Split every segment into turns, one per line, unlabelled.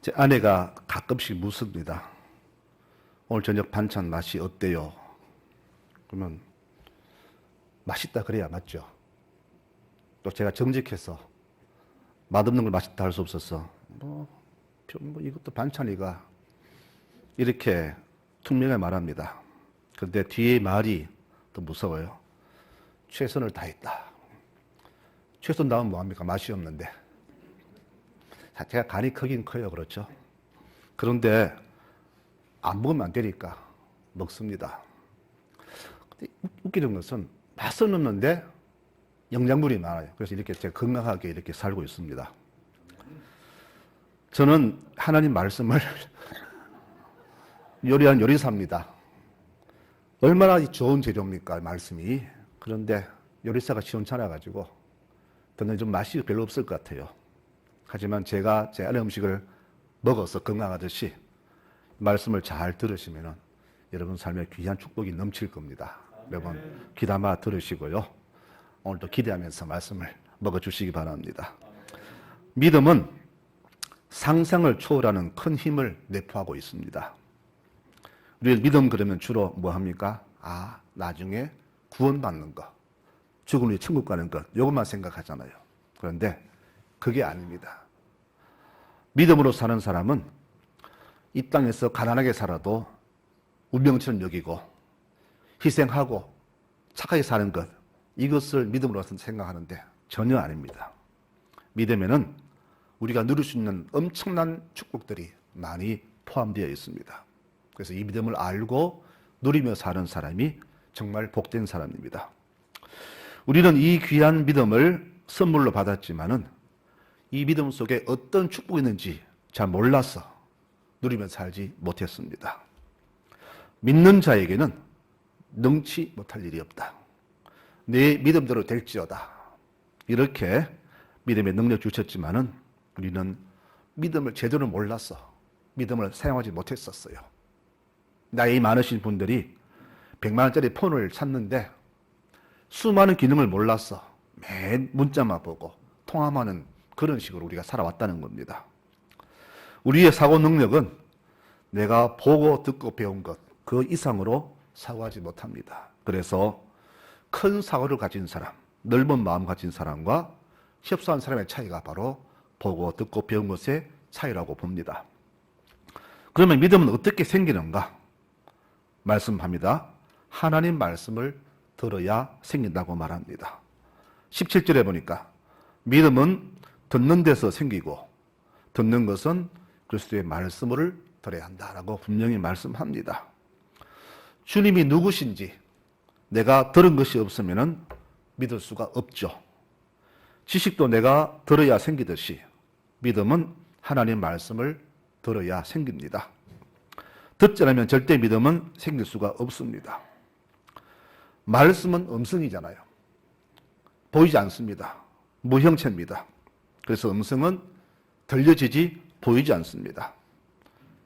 제 아내가 가끔씩 묻습니다. 오늘 저녁 반찬 맛이 어때요? 그러면 맛있다 그래야 맞죠. 또 제가 정직해서 맛없는 걸 맛있다 할 수 없어서 이것도 반찬이가 이렇게 투명하게 말합니다. 그런데 뒤에 말이 더 무서워요. 최선을 다했다. 최선 다음 뭐합니까? 맛이 없는데. 제가 간이 크긴 커요. 그렇죠? 그런데 안 먹으면 안 되니까 먹습니다. 근데 웃기는 것은 맛은 없는데 영양분이 많아요. 그래서 이렇게 제가 건강하게 이렇게 살고 있습니다. 저는 하나님 말씀을 요리한 요리사입니다. 얼마나 좋은 재료입니까, 말씀이. 그런데 요리사가 시원찮아가지고 저는 좀 맛이 별로 없을 것 같아요. 하지만 제가 제 아내 음식을 먹어서 건강하듯이 말씀을 잘 들으시면 여러분 삶에 귀한 축복이 넘칠 겁니다. 여러분 귀담아 들으시고요. 오늘도 기대하면서 말씀을 먹어주시기 바랍니다. 믿음은 상상을 초월하는 큰 힘을 내포하고 있습니다. 우리 믿음 그러면 주로 뭐 합니까? 나중에 구원받는 것, 죽은 후에 천국 가는 것, 이것만 생각하잖아요. 그런데 그게 아닙니다. 믿음으로 사는 사람은 이 땅에서 가난하게 살아도 운명처럼 여기고 희생하고 착하게 사는 것, 이것을 믿음으로 생각하는데 전혀 아닙니다. 믿음에는 우리가 누릴 수 있는 엄청난 축복들이 많이 포함되어 있습니다. 그래서 이 믿음을 알고 누리며 사는 사람이 정말 복된 사람입니다. 우리는 이 귀한 믿음을 선물로 받았지만은 이 믿음 속에 어떤 축복이 있는지 잘 몰라서 누리며 살지 못했습니다. 믿는 자에게는 능치 못할 일이 없다. 내 믿음대로 될지어다. 이렇게 믿음의 능력 주셨지만은 우리는 믿음을 제대로 몰라서 믿음을 사용하지 못했었어요. 나이 많으신 분들이 100만 원짜리 폰을 샀는데 수많은 기능을 몰라서 맨 문자만 보고 통화하는 그런 식으로 우리가 살아왔다는 겁니다. 우리의 사고 능력은 내가 보고 듣고 배운 것 그 이상으로 사고하지 못합니다. 그래서 큰 사고를 가진 사람, 넓은 마음 가진 사람과 협소한 사람의 차이가 바로 보고 듣고 배운 것의 차이라고 봅니다. 그러면 믿음은 어떻게 생기는가? 말씀합니다. 하나님 말씀을 들어야 생긴다고 말합니다. 17절에 보니까 믿음은 듣는 데서 생기고 듣는 것은 그리스도의 말씀을 들어야 한다라고 분명히 말씀합니다. 주님이 누구신지 내가 들은 것이 없으면 믿을 수가 없죠. 지식도 내가 들어야 생기듯이 믿음은 하나님 말씀을 들어야 생깁니다. 듣지 않으면 절대 믿음은 생길 수가 없습니다. 말씀은 음성이잖아요. 보이지 않습니다. 무형체입니다. 그래서 음성은 들려지지 보이지 않습니다.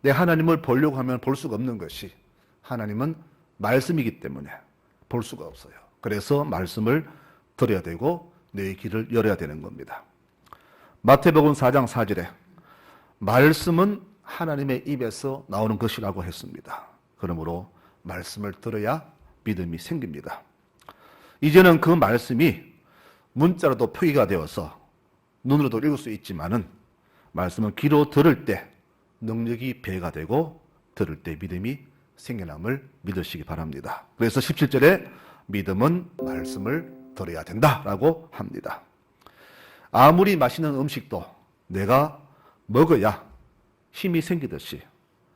내 하나님을 보려고 하면 볼 수가 없는 것이 하나님은 말씀이기 때문에 볼 수가 없어요. 그래서 말씀을 들어야 되고 내 귀를 열어야 되는 겁니다. 마태복음 4장 4절에 말씀은 하나님의 입에서 나오는 것이라고 했습니다. 그러므로 말씀을 들어야 믿음이 생깁니다. 이제는 그 말씀이 문자로도 표기가 되어서 눈으로도 읽을 수 있지만은 말씀은 귀로 들을 때 능력이 배가 되고 들을 때 믿음이 생겨남을 믿으시기 바랍니다. 그래서 17절에 믿음은 말씀을 들어야 된다라고 합니다. 아무리 맛있는 음식도 내가 먹어야 힘이 생기듯이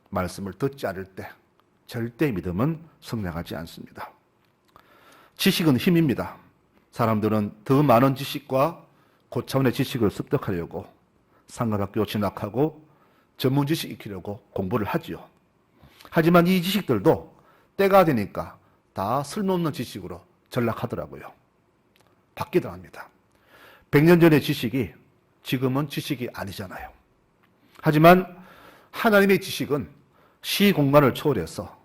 말씀을 듣지 않을 때 절대 믿음은 성장하지 않습니다. 지식은 힘입니다. 사람들은 더 많은 지식과 고차원의 지식을 습득하려고 상가학교 진학하고 전문 지식 익히려고 공부를 하지요. 하지만 이 지식들도 때가 되니까 다 쓸모없는 지식으로 전락하더라고요. 바뀌더라 합니다. 100년 전의 지식이 지금은 지식이 아니잖아요. 하지만 하나님의 지식은 시공간을 초월해서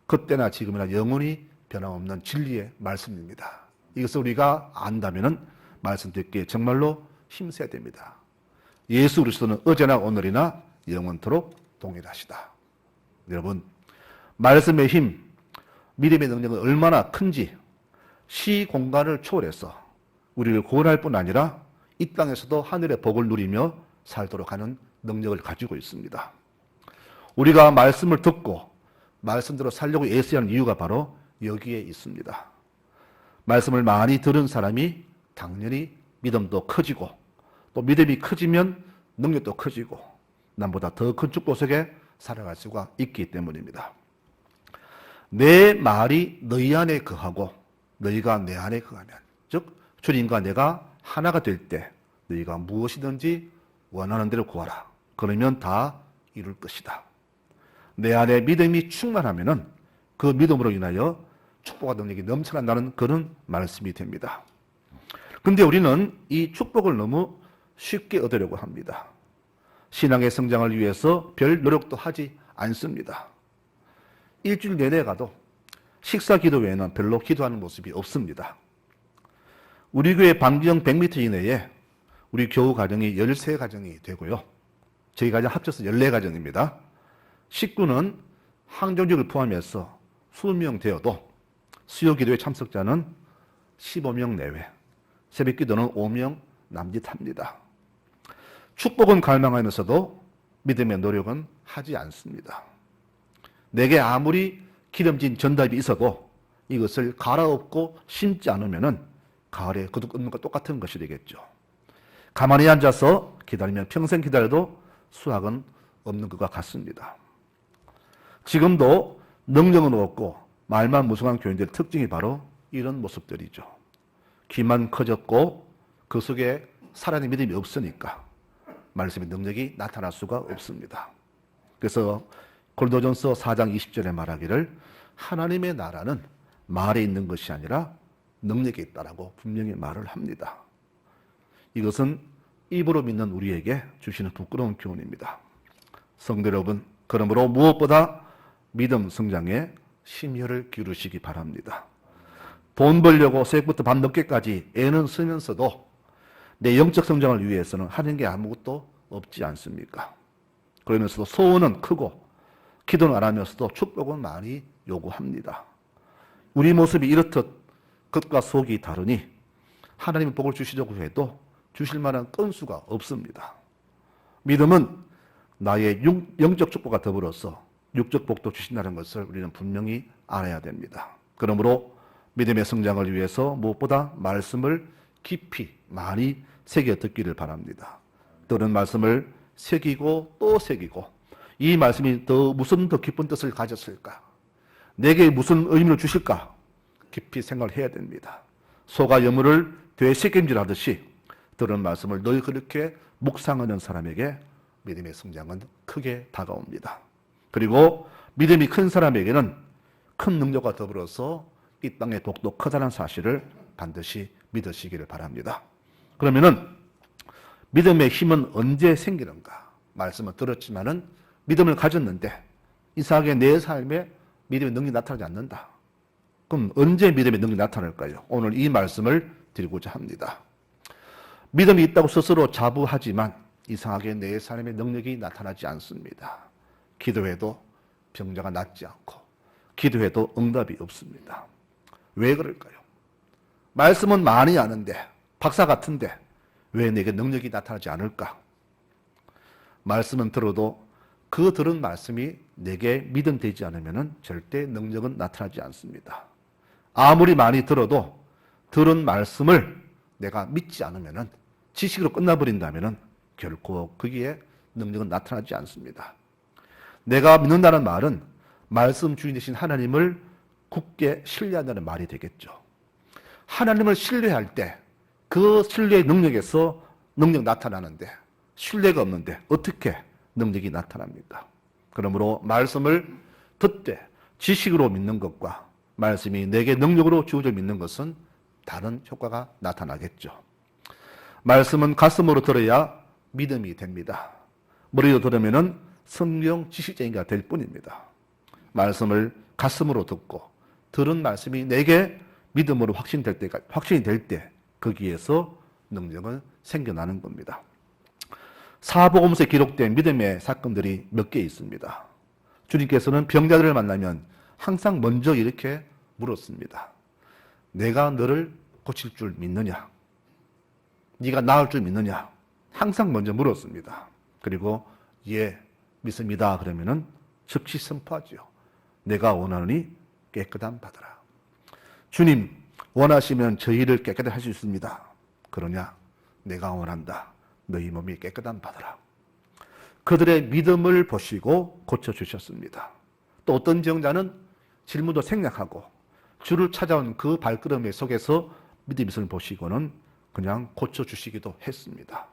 그때나 지금이나 영원히 변함없는 진리의 말씀입니다. 이것을 우리가 안다면 말씀 듣기에 정말로 힘써야 됩니다. 예수 그리스도는 어제나 오늘이나 영원토록 동일하시다. 여러분, 말씀의 힘, 믿음의 능력은 얼마나 큰지 시공간을 초월해서 우리를 구원할 뿐 아니라 이 땅에서도 하늘의 복을 누리며 살도록 하는 능력을 가지고 있습니다. 우리가 말씀을 듣고 말씀대로 살려고 애써야 하는 이유가 바로 여기에 있습니다. 말씀을 많이 들은 사람이 당연히 믿음도 커지고, 또 믿음이 커지면 능력도 커지고 남보다 더 큰 축복 속에 살아갈 수가 있기 때문입니다. 내 말이 너희 안에 거하고 너희가 내 안에 거하면, 즉 주님과 내가 하나가 될 때 너희가 무엇이든지 원하는 대로 구하라. 그러면 다 이룰 것이다. 내 안에 믿음이 충만하면은 그 믿음으로 인하여 축복과 능력이 넘쳐난다는 그런 말씀이 됩니다. 근데 우리는 이 축복을 너무 쉽게 얻으려고 합니다. 신앙의 성장을 위해서 별 노력도 하지 않습니다. 일주일 내내 가도 식사 기도 외에는 별로 기도하는 모습이 없습니다. 우리 교회 반경 100m 이내에 우리 교우 가정이 13가정이 되고요. 저희 가정 합쳐서 14가정입니다. 식구는 항정직을 포함해서 20명 되어도 수요 기도의 참석자는 15명 내외, 새벽 기도는 5명 남짓합니다. 축복은 갈망하면서도 믿음의 노력은 하지 않습니다. 내게 아무리 기름진 전답이 있어도 이것을 갈아엎고 심지 않으면 가을에 거둑 끊는 것 똑같은 것이 되겠죠. 가만히 앉아서 기다리면 평생 기다려도 수확은 없는 것과 같습니다. 지금도 능력은 없고 말만 무성한 교인들의 특징이 바로 이런 모습들이죠. 귀만 커졌고 그 속에 살아있는 믿음이 없으니까 말씀의 능력이 나타날 수가 없습니다. 그래서 고린도전서 4장 20절에 말하기를 하나님의 나라는 말에 있는 것이 아니라 능력에 있다라고 분명히 말을 합니다. 이것은 입으로 믿는 우리에게 주시는 부끄러운 교훈입니다. 성도 여러분, 그러므로 무엇보다 믿음 성장에 심혈을 기울이시기 바랍니다. 돈 벌려고 새벽부터 밤늦게까지 애는 쓰면서도 내 영적 성장을 위해서는 하는 게 아무것도 없지 않습니까? 그러면서도 소원은 크고 기도는 안 하면서도 축복은 많이 요구합니다. 우리 모습이 이렇듯 겉과 속이 다르니 하나님의 복을 주시려고 해도 주실 만한 건수가 없습니다. 믿음은 나의 영적 축복과 더불어서 육적 복도 주신다는 것을 우리는 분명히 알아야 됩니다. 그러므로 믿음의 성장을 위해서 무엇보다 말씀을 깊이 많이 새겨 듣기를 바랍니다. 들은 말씀을 새기고 또 새기고 이 말씀이 무슨 더 깊은 뜻을 가졌을까? 내게 무슨 의미를 주실까? 깊이 생각을 해야 됩니다. 소가 여물을 되새김질하듯이 들은 말씀을 늘 그렇게 묵상하는 사람에게 믿음의 성장은 크게 다가옵니다. 그리고 믿음이 큰 사람에게는 큰 능력과 더불어서 이 땅의 복도 크다는 사실을 반드시 믿으시기를 바랍니다. 그러면은 믿음의 힘은 언제 생기는가? 말씀을 들었지만은 믿음을 가졌는데 이상하게 내 삶에 믿음의 능력이 나타나지 않는다. 그럼 언제 믿음의 능력이 나타날까요? 오늘 이 말씀을 드리고자 합니다. 믿음이 있다고 스스로 자부하지만 이상하게 내 삶의 능력이 나타나지 않습니다. 기도해도 병자가 낫지 않고 기도해도 응답이 없습니다. 왜 그럴까요? 말씀은 많이 아는데 박사 같은데 왜 내게 능력이 나타나지 않을까? 말씀은 들어도 그 들은 말씀이 내게 믿음되지 않으면 절대 능력은 나타나지 않습니다. 아무리 많이 들어도 들은 말씀을 내가 믿지 않으면 지식으로 끝나버린다면 결코 거기에 능력은 나타나지 않습니다. 내가 믿는다는 말은 말씀 주인 되신 하나님을 굳게 신뢰한다는 말이 되겠죠. 하나님을 신뢰할 때 그 신뢰의 능력에서 능력 나타나는데 신뢰가 없는데 어떻게 능력이 나타납니까? 그러므로 말씀을 듣되 지식으로 믿는 것과 말씀이 내게 능력으로 주어져 믿는 것은 다른 효과가 나타나겠죠. 말씀은 가슴으로 들어야 믿음이 됩니다. 머리로 들으면 성경 지식쟁이가 될 뿐입니다. 말씀을 가슴으로 듣고 들은 말씀이 내게 믿음으로 확신이 될 때 거기에서 능력은 생겨나는 겁니다. 사복음서에 기록된 믿음의 사건들이 몇 개 있습니다. 주님께서는 병자들을 만나면 항상 먼저 이렇게 물었습니다. 내가 너를 고칠 줄 믿느냐? 네가 나을 줄 믿느냐? 항상 먼저 물었습니다. 그리고 예, 믿습니다. 그러면은 즉시 선포하죠. 내가 원하노니 깨끗함 받으라. 주님, 원하시면 저희를 깨끗하게 할 수 있습니다. 그러냐? 내가 원한다. 너희 몸이 깨끗함 받으라. 그들의 믿음을 보시고 고쳐주셨습니다. 또 어떤 정자는 질문도 생략하고 주를 찾아온 그 발걸음의 속에서 믿음의 손을 보시고는 그냥 고쳐주시기도 했습니다.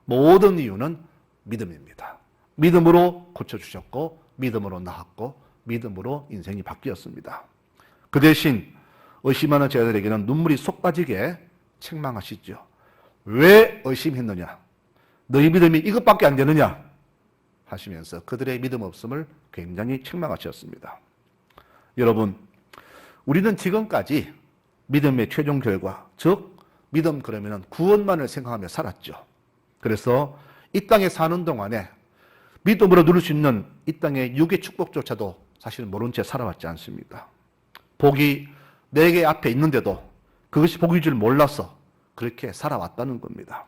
모든 이유는 믿음입니다. 믿음으로 고쳐주셨고 믿음으로 나았고 믿음으로 인생이 바뀌었습니다. 그 대신 의심하는 제자들에게는 눈물이 쏙 빠지게 책망하시죠. 왜 의심했느냐? 너희 믿음이 이것밖에 안 되느냐? 하시면서 그들의 믿음 없음을 굉장히 책망하셨습니다. 여러분, 우리는 지금까지 믿음의 최종 결과, 즉 믿음 그러면 구원만을 생각하며 살았죠. 그래서 이 땅에 사는 동안에 믿음으로 누릴 수 있는 이 땅의 육의 축복조차도 사실 모른 채 살아왔지 않습니까? 복이 내게 앞에 있는데도 그것이 복인 줄 몰라서 그렇게 살아왔다는 겁니다.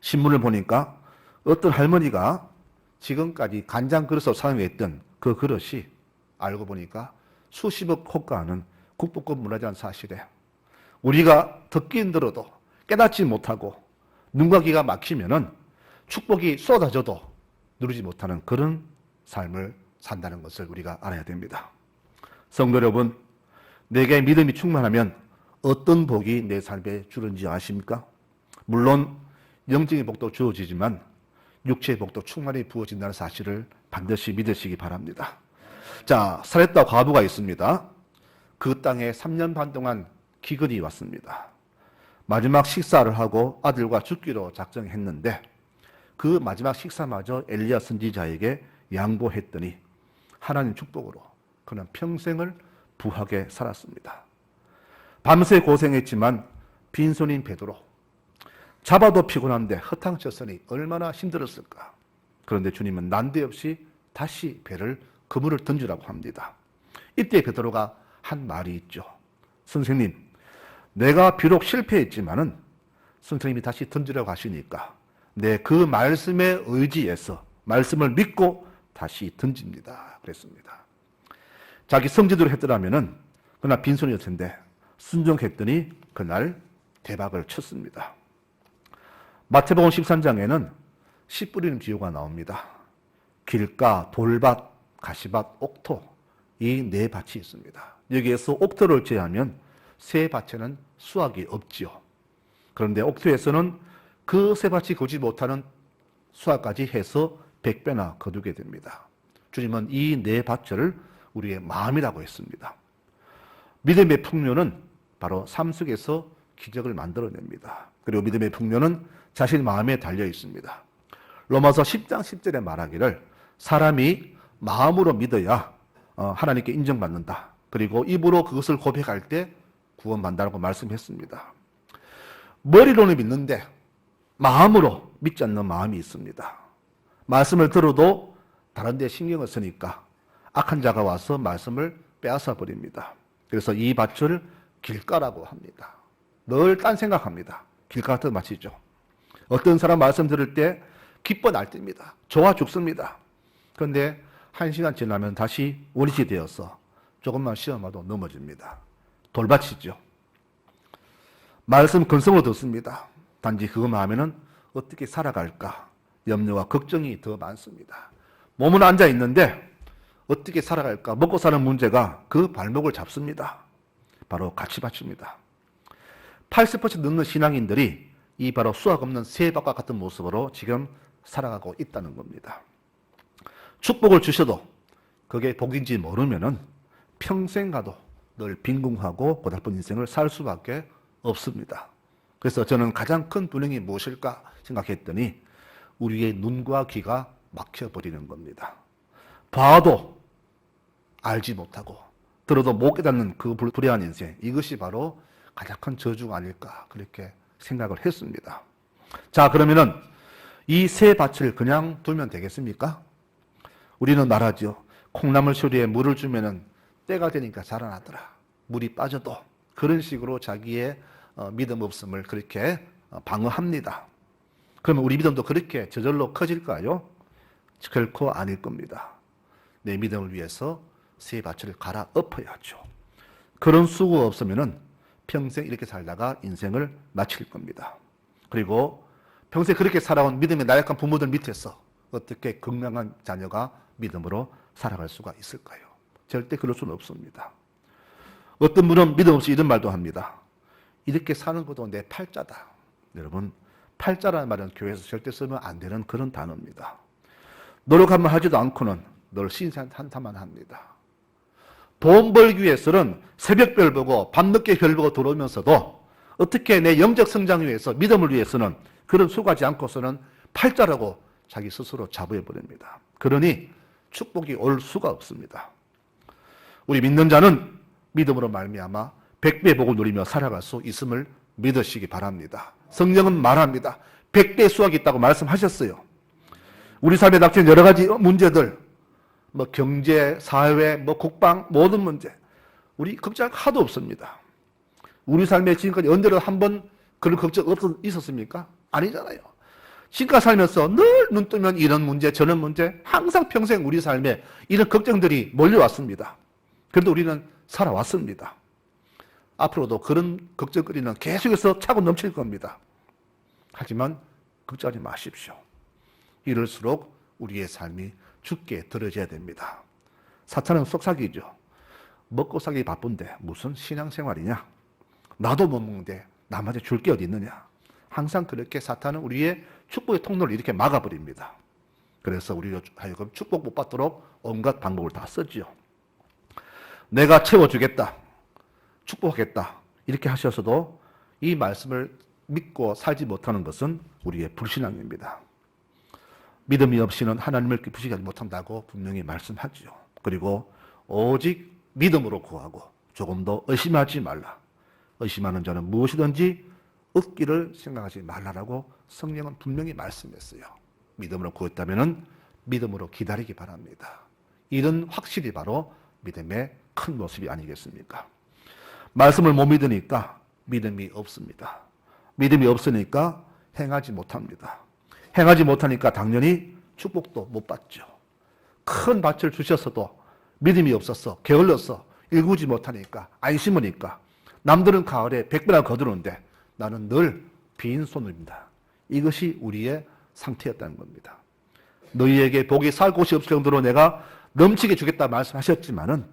신문을 보니까 어떤 할머니가 지금까지 간장 그릇으로 사용했던 그 그릇이 알고 보니까 수십억 호가하는 국보급 문화재라는 사실에 우리가 듣긴 들어도 깨닫지 못하고 눈과 귀가 막히면은 축복이 쏟아져도 누리지 못하는 그런 삶을 산다는 것을 우리가 알아야 됩니다. 성도 여러분, 내게 믿음이 충만하면 어떤 복이 내 삶에 주는지 아십니까? 물론 영적인 복도 주어지지만 육체의 복도 충만히 부어진다는 사실을 반드시 믿으시기 바랍니다. 자, 사렙다 과부가 있습니다. 그 땅에 3년 반 동안 기근이 왔습니다. 마지막 식사를 하고 아들과 죽기로 작정했는데 그 마지막 식사마저 엘리야 선지자에게 양보했더니 하나님 축복으로 그는 평생을 부하게 살았습니다. 밤새 고생했지만 빈손인 베드로, 잡아도 피곤한데 허탕쳤으니 얼마나 힘들었을까. 그런데 주님은 난데없이 다시 배를 그물을 던지라고 합니다. 이때 베드로가 한 말이 있죠. 선생님, 내가 비록 실패했지만은 선생님이 다시 던지라고 하시니까 내 그 말씀에 의지해서 말씀을 믿고 다시 던집니다. 그랬습니다. 자기 성지대로 했더라면은 그날 빈손이었을 텐데 순종했더니 그날 대박을 쳤습니다. 마태복음 13장에는 씨 뿌리는 비유가 나옵니다. 길가, 돌밭, 가시밭, 옥토 이 네 밭이 있습니다. 여기에서 옥토를 제하면 세 밭에는 수확이 없지요. 그런데 옥토에서는 그 세 밭이 거지 못하는 수확까지 해서 100배나 거두게 됩니다. 주님은 이 네 밭을 우리의 마음이라고 했습니다. 믿음의 풍요는 바로 삶 속에서 기적을 만들어냅니다. 그리고 믿음의 풍요는 자신 마음에 달려 있습니다. 로마서 10장 10절에 말하기를 사람이 마음으로 믿어야 하나님께 인정받는다. 그리고 입으로 그것을 고백할 때 구원받는다고 말씀했습니다. 머리로는 믿는데 마음으로 믿지 않는 마음이 있습니다. 말씀을 들어도 다른 데 신경을 쓰니까 악한 자가 와서 말씀을 빼앗아 버립니다. 그래서 이 밭을 길가라고 합니다. 늘 딴 생각합니다. 길가 같은 밭이죠. 어떤 사람 말씀 들을 때 기뻐 날뛰니다. 좋아 죽습니다. 그런데 1시간 지나면 다시 원위치 되어서 조금만 시험하도 넘어집니다. 돌밭이죠. 말씀 근성으로 듣습니다. 단지 그것만 하면은 어떻게 살아갈까 염려와 걱정이 더 많습니다. 몸은 앉아 있는데 어떻게 살아갈까 먹고 사는 문제가 그 발목을 잡습니다. 바로 가치밭입니다. 80% 넘는 신앙인들이 이 바로 수확 없는 새밭과 같은 모습으로 지금 살아가고 있다는 겁니다. 축복을 주셔도 그게 복인지 모르면은 평생 가도 늘 빈궁하고 고달픈 인생을 살 수밖에 없습니다. 그래서 저는 가장 큰 불행이 무엇일까 생각했더니 우리의 눈과 귀가 막혀버리는 겁니다. 봐도 알지 못하고 들어도 못 깨닫는 그 불행한 인생, 이것이 바로 가장 큰 저주가 아닐까 그렇게 생각을 했습니다. 자, 그러면은 이 새 밭을 그냥 두면 되겠습니까? 우리는 말하죠. 콩나물 쇼리에 물을 주면은 때가 되니까 자라나더라. 물이 빠져도. 그런 식으로 자기의 믿음 없음을 그렇게 방어합니다. 그러면 우리 믿음도 그렇게 저절로 커질까요? 결코 아닐 겁니다. 내 믿음을 위해서 새 밭을 갈아 엎어야죠. 그런 수고가 없으면은 평생 이렇게 살다가 인생을 마칠 겁니다. 그리고 평생 그렇게 살아온 믿음의 나약한 부모들 밑에서 어떻게 건강한 자녀가 믿음으로 살아갈 수가 있을까요? 절대 그럴 수는 없습니다. 어떤 분은 믿음 없이 이런 말도 합니다. 이렇게 사는 것도 내 팔자다. 여러분, 팔자라는 말은 교회에서 절대 쓰면 안 되는 그런 단어입니다. 노력 한번 하지도 않고는 늘 신선한타만 합니다. 돈 벌기 위해서는 새벽별 보고 밤늦게 별 보고 들어오면서도 어떻게 내 영적 성장 위해서 믿음을 위해서는 그런 수고하지 않고서는 팔자라고 자기 스스로 자부해버립니다. 그러니 축복이 올 수가 없습니다. 우리 믿는 자는 믿음으로 말미암아 100배 복을 누리며 살아갈 수 있음을 믿으시기 바랍니다. 성령은 말합니다. 100배 수확이 있다고 말씀하셨어요. 우리 삶에 닥친 여러 가지 문제들, 경제, 사회, 국방, 모든 문제, 우리 걱정 하도 없습니다. 우리 삶에 지금까지 언제로 한번 그런 걱정 있었습니까? 아니잖아요. 지금까지 살면서 늘 눈 뜨면 이런 문제, 저런 문제, 항상 평생 우리 삶에 이런 걱정들이 몰려왔습니다. 그래도 우리는 살아왔습니다. 앞으로도 그런 걱정거리는 계속해서 차고 넘칠 겁니다. 하지만 걱정하지 마십시오. 이럴수록 우리의 삶이 죽게 들어져야 됩니다. 사탄은 속삭이죠. 먹고 살기 바쁜데 무슨 신앙생활이냐? 나도 못 먹는데 남한테 줄 게 어디 있느냐? 항상 그렇게 사탄은 우리의 축복의 통로를 이렇게 막아버립니다. 그래서 우리로 하여금 축복 못 받도록 온갖 방법을 다 쓰지요. 내가 채워주겠다. 축복하겠다. 이렇게 하셔서도 이 말씀을 믿고 살지 못하는 것은 우리의 불신앙입니다. 믿음이 없이는 하나님을 기쁘시게 하지 못한다고 분명히 말씀하지요. 그리고 오직 믿음으로 구하고 조금도 의심하지 말라. 의심하는 자는 무엇이든지 얻기를 생각하지 말라라고 성령은 분명히 말씀했어요. 믿음으로 구했다면 믿음으로 기다리기 바랍니다. 이런 확실히 바로 믿음의 큰 모습이 아니겠습니까? 말씀을 못 믿으니까 믿음이 없습니다. 믿음이 없으니까 행하지 못합니다. 행하지 못하니까 당연히 축복도 못 받죠. 큰 밭을 주셨어도 믿음이 없어서 게을러서 일구지 못하니까 안 심으니까 남들은 가을에 100배나 거두는데 나는 늘 빈손입니다. 이것이 우리의 상태였다는 겁니다. 너희에게 복이 살 곳이 없을 정도로 내가 넘치게 주겠다 말씀하셨지만은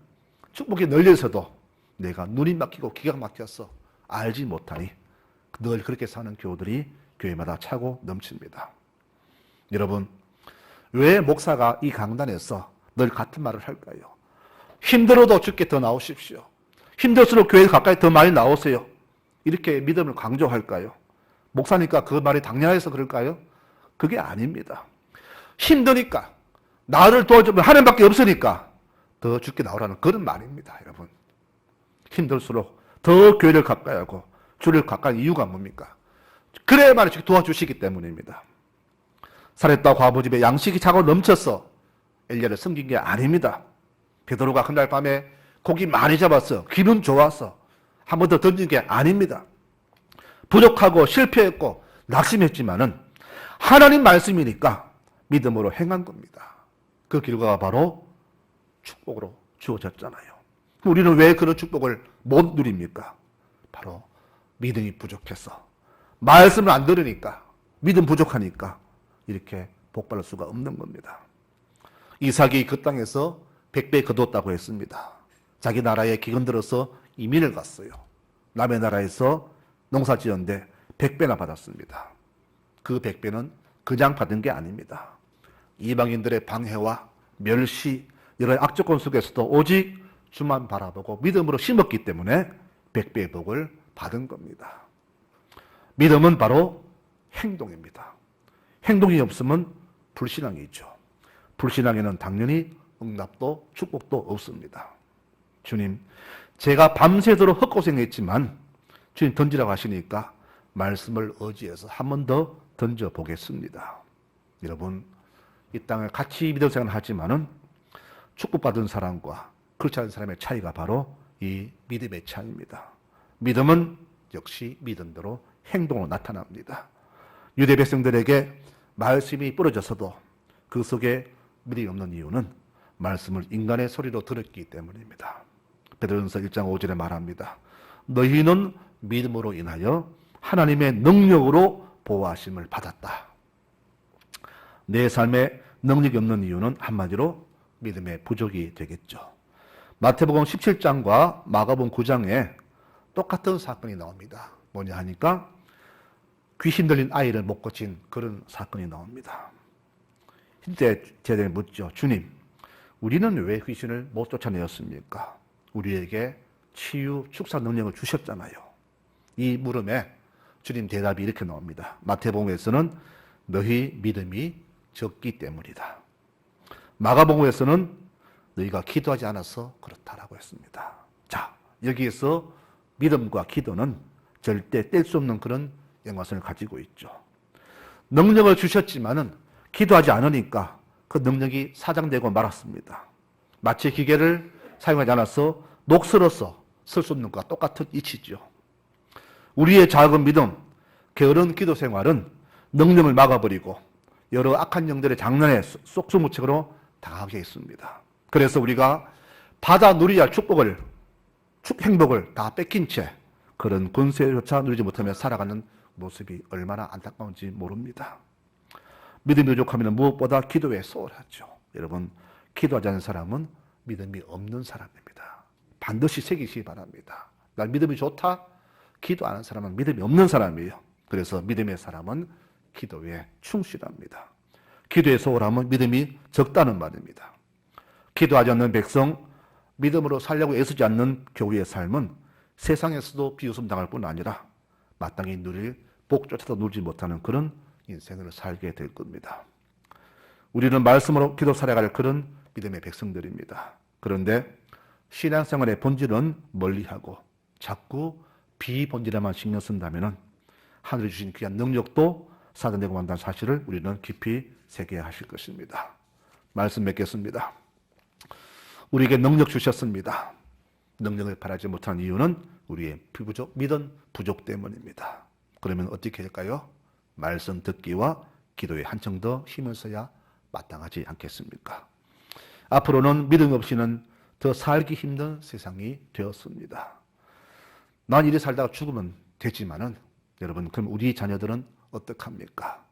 축복이 널려서도 내가 눈이 막히고 기가 막혀서 알지 못하니 늘 그렇게 사는 교우들이 교회마다 차고 넘칩니다. 여러분, 왜 목사가 이 강단에서 늘 같은 말을 할까요? 힘들어도 주께 더 나오십시오. 힘들수록 교회 가까이 더 많이 나오세요. 이렇게 믿음을 강조할까요? 목사니까 그 말이 당연해서 그럴까요? 그게 아닙니다. 힘드니까, 나를 도와주면 하나님밖에 없으니까 더 주께 나오라는 그런 말입니다, 여러분. 힘들수록 더 교회를 가까이 하고 주를 가까이 이유가 뭡니까? 그래야만 도와주시기 때문입니다. 살했다 과부집에 양식이 차고 넘쳐서 엘리야를 섬긴 게 아닙니다. 베드로가 그날 밤에 고기 많이 잡았어. 기분 좋아서 한 번 더 던진 게 아닙니다. 부족하고 실패했고 낙심했지만은 하나님 말씀이니까 믿음으로 행한 겁니다. 그 결과가 바로 축복으로 주어졌잖아요. 우리는 왜 그런 축복을 못 누립니까? 바로 믿음이 부족해서, 말씀을 안 들으니까, 믿음 부족하니까 이렇게 복받을 수가 없는 겁니다. 이삭이 그 땅에서 100배 거뒀다고 했습니다. 자기 나라에 기근 들어서 이민을 갔어요. 남의 나라에서 농사 지었는데 100배나 받았습니다. 그 100배는 그냥 받은 게 아닙니다. 이방인들의 방해와 멸시, 여러 악조건 속에서도 오직 주만 바라보고 믿음으로 심었기 때문에 100배의 복을 받은 겁니다. 믿음은 바로 행동입니다. 행동이 없으면 불신앙이죠. 불신앙에는 당연히 응답도 축복도 없습니다. 주님, 제가 밤새도록 헛고생했지만 주님 던지라고 하시니까 말씀을 의지해서 한 번 더 던져보겠습니다. 여러분, 이 땅을 같이 믿음 생활을 하지만은 축복받은 사람과 그렇지 않은 사람의 차이가 바로 이 믿음의 차이입니다. 믿음은 역시 믿음대로 행동으로 나타납니다. 유대 백성들에게 말씀이 뿌려져서도 그 속에 믿음이 없는 이유는 말씀을 인간의 소리로 들었기 때문입니다. 베드로전서 1장 5절에 말합니다. 너희는 믿음으로 인하여 하나님의 능력으로 보호하심을 받았다. 내 삶에 능력이 없는 이유는 한마디로 믿음의 부족이 되겠죠. 마태복음 17장과 마가복음 9장에 똑같은 사건이 나옵니다. 뭐냐 하니까 귀신 들린 아이를 못 고친 그런 사건이 나옵니다. 이때 제자들이 묻죠. 주님, 우리는 왜 귀신을 못 쫓아내었습니까? 우리에게 치유, 축사 능력을 주셨잖아요. 이 물음에 주님 대답이 이렇게 나옵니다. 마태복음에서는 너희 믿음이 적기 때문이다. 마가복음에서는 너희가 기도하지 않아서 그렇다라고 했습니다. 자, 여기에서 믿음과 기도는 절대 뗄 수 없는 그런 연관성을 가지고 있죠. 능력을 주셨지만은 기도하지 않으니까 그 능력이 사장되고 말았습니다. 마치 기계를 사용하지 않아서 녹슬어서 쓸 수 없는 것과 똑같은 이치죠. 우리의 작은 믿음, 게으른 기도 생활은 능력을 막아버리고 여러 악한 영들의 장난에 쏙쏙무책으로 당하게 있습니다. 그래서 우리가 받아 누려야 할 축복을, 행복을 다 뺏긴 채 그런 권세조차 누리지 못하며 살아가는 모습이 얼마나 안타까운지 모릅니다. 믿음이 부족하면 무엇보다 기도에 소홀하죠. 여러분, 기도하지 않는 사람은 믿음이 없는 사람입니다. 반드시 새기시기 바랍니다. 난 믿음이 좋다? 기도 안 하는 사람은 믿음이 없는 사람이에요. 그래서 믿음의 사람은 기도에 충실합니다. 기도에 소홀하면 믿음이 적다는 말입니다. 기도하지 않는 백성, 믿음으로 살려고 애쓰지 않는 교회의 삶은 세상에서도 비웃음 당할 뿐 아니라 마땅히 누릴 복조차도 누리지 못하는 그런 인생을 살게 될 겁니다. 우리는 말씀으로 기도 살아갈 그런 믿음의 백성들입니다. 그런데 신앙생활의 본질은 멀리하고 자꾸 비본질에만 신경 쓴다면 하늘이 주신 귀한 능력도 사단되고 만다는 사실을 우리는 깊이 새겨야 하실 것입니다. 말씀 맺겠습니다. 우리에게 능력 주셨습니다. 능력을 바라지 못한 이유는 우리의 믿음 부족 때문입니다. 그러면 어떻게 할까요? 말씀 듣기와 기도에 한층 더 힘을 써야 마땅하지 않겠습니까? 앞으로는 믿음 없이는 더 살기 힘든 세상이 되었습니다. 난 이리 살다가 죽으면 되지만은 여러분, 그럼 우리 자녀들은 어떡합니까?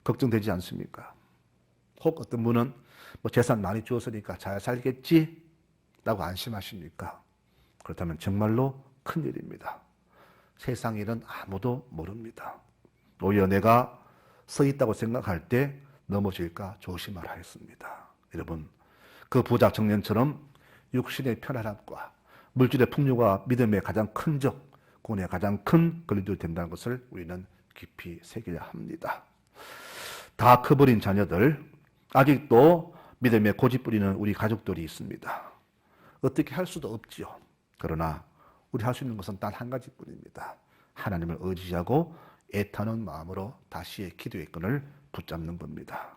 걱정되지 않습니까? 혹 어떤 분은 뭐 재산 많이 주었으니까 잘 살겠지? 라고 안심하십니까? 그렇다면 정말로 큰일입니다. 세상 일은 아무도 모릅니다. 오히려 내가 서 있다고 생각할 때 넘어질까 조심하라 했습니다. 여러분, 그 부자 청년처럼 육신의 편안함과 물질의 풍요가 믿음의 가장 큰 적, 구원의 가장 큰 근원이 된다는 것을 우리는 깊이 새겨야 합니다. 다 커버린 자녀들, 아직도 믿음에 고집 부리는 우리 가족들이 있습니다. 어떻게 할 수도 없지요. 그러나 우리 할 수 있는 것은 단 한 가지뿐입니다. 하나님을 의지하고 애타는 마음으로 다시의 기도의 끈을 붙잡는 겁니다.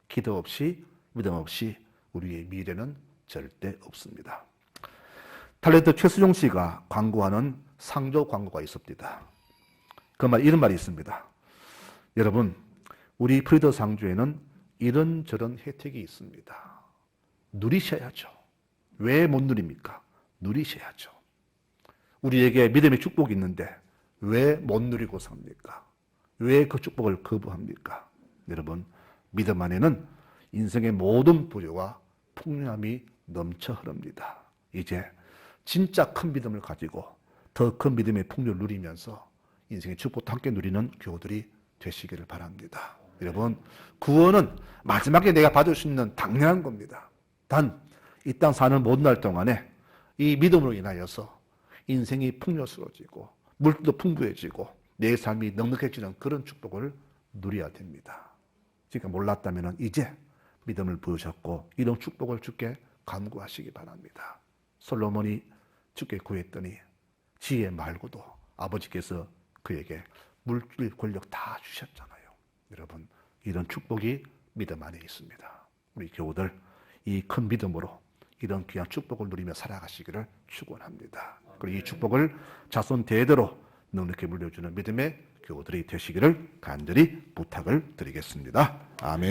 기도 없이, 믿음 없이 우리의 미래는 절대 없습니다. 탤런트 최수종 씨가 광고하는 상조 광고가 있습니다. 이런 말이 있습니다. 여러분, 우리 프리더 상조에는 이런저런 혜택이 있습니다. 누리셔야죠. 왜 못 누립니까? 누리셔야죠. 우리에게 믿음의 축복이 있는데 왜 못 누리고 삽니까? 왜 그 축복을 거부합니까? 여러분, 믿음 안에는 인생의 모든 부여와 풍요함이 넘쳐 흐릅니다. 이제 진짜 큰 믿음을 가지고 더 큰 믿음의 풍요를 누리면서 인생의 축복도 함께 누리는 교우들이 되시기를 바랍니다. 여러분, 구원은 마지막에 내가 받을 수 있는 당연한 겁니다. 단, 이 땅 사는 모든 날 동안에 이 믿음으로 인하여서 인생이 풍요스러워지고 물질도 풍부해지고 내 삶이 넉넉해지는 그런 축복을 누려야 됩니다. 그러니까 몰랐다면 이제 믿음을 부으셨고 이런 축복을 주께 간구하시기 바랍니다. 솔로몬이 주께 구했더니 지혜 말고도 아버지께서 그에게 물질 권력 다 주셨잖아요. 여러분, 이런 축복이 믿음 안에 있습니다. 우리 교우들 이 큰 믿음으로 이런 귀한 축복을 누리며 살아가시기를 축원합니다. 그리고 이 축복을 자손 대대로 넉넉히 물려주는 믿음의 교우들이 되시기를 간절히 부탁을 드리겠습니다. 아멘.